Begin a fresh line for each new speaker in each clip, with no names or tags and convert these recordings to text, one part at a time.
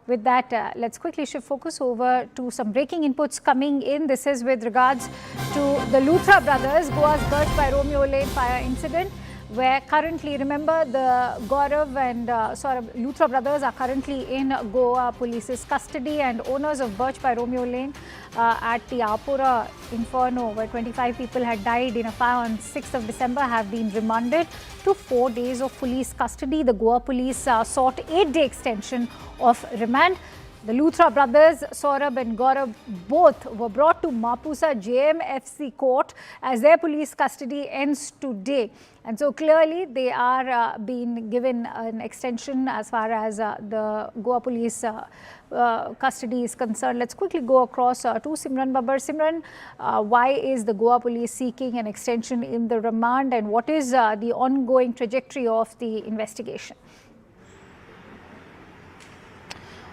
with that, let's quickly shift focus over to some breaking inputs coming in. This is with regards to the Luthra brothers, Goa's Birch by Romeo Lane fire incident, where currently, remember, the Gaurav and Saurabh Luthra brothers are currently in Goa police's custody, and owners of Birch by Romeo Lane at the Apura Inferno, where 25 people had died in a fire on 6th of December, have been remanded to 4 days of police custody. The Goa police sought 8-day extension of remand. The Luthra brothers, Saurabh and Gaurav, both were brought to Mapusa JMFC court as their police custody ends today. And so clearly they are being given an extension as far as the Goa police custody is concerned. Let's quickly go across to Simran Babbar. Simran, why is the Goa police seeking an extension in the remand, and what is the ongoing trajectory of the investigation?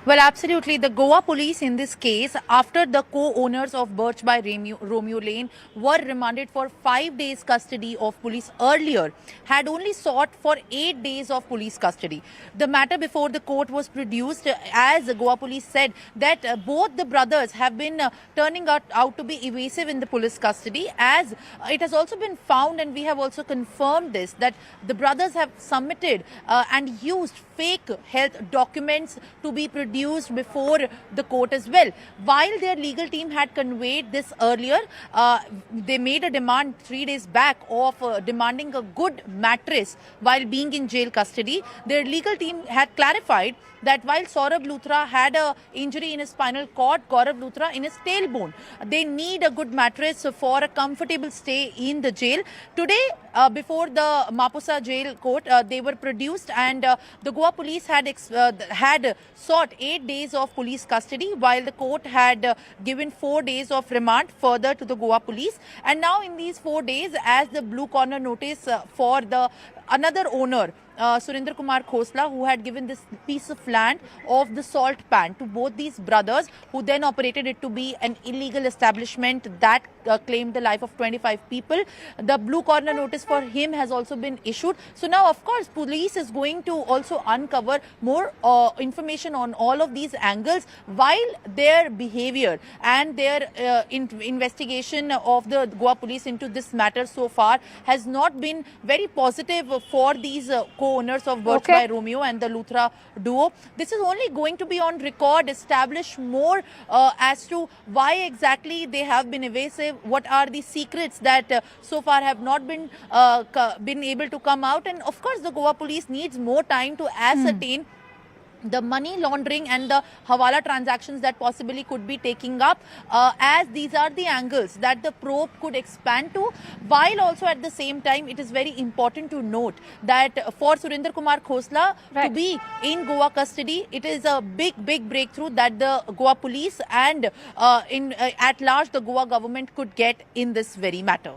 Well, absolutely. The Goa police in this case, after the co-owners of Birch by Romeo Lane were remanded for 5 days custody of police earlier, had only sought for 8 days of police custody. The matter before the court was produced as the Goa police said that both the brothers have been turning out to be evasive in the police custody, as it has also been found, and we have also confirmed this, that the brothers have submitted and used fake health documents to be produced before the court as well. While their legal team had conveyed this earlier, they made a demand 3 days back of demanding a good mattress while being in jail custody. Their legal team had clarified that while Saurabh Luthra had an injury in his spinal cord, Gaurav Luthra in his tailbone, they need a good mattress for a comfortable stay in the jail. Today, before the Mapusa jail court, they were produced, and the Goa police had sought 8 days of police custody, while the court had given 4 days of remand further to the Goa police. And now in these 4 days, as the blue corner notice for the another owner, Surinder Kumar Khosla, who had given this piece of land of the salt pan to both these brothers, who then operated it to be an illegal establishment that claimed the life of 25 people. The blue corner notice for him has also been issued. So now, of course, police is going to also uncover more information on all of these angles, while their behavior and their investigation of the Goa police into this matter so far has not been very positive for these co-owners of Birch by Romeo and the Luthra duo. This is only going to be on record, establish more as to why exactly they have been evasive, what are the secrets that so far have not been able to come out. And of course, the Goa police needs more time to ascertain the money laundering and the Hawala transactions that possibly could be taking up, as these are the angles that the probe could expand to. While also at the same time, it is very important to note that for Surinder Kumar Khosla to be in Goa custody, it is a big breakthrough that the Goa police and at large the Goa government could get in this very matter.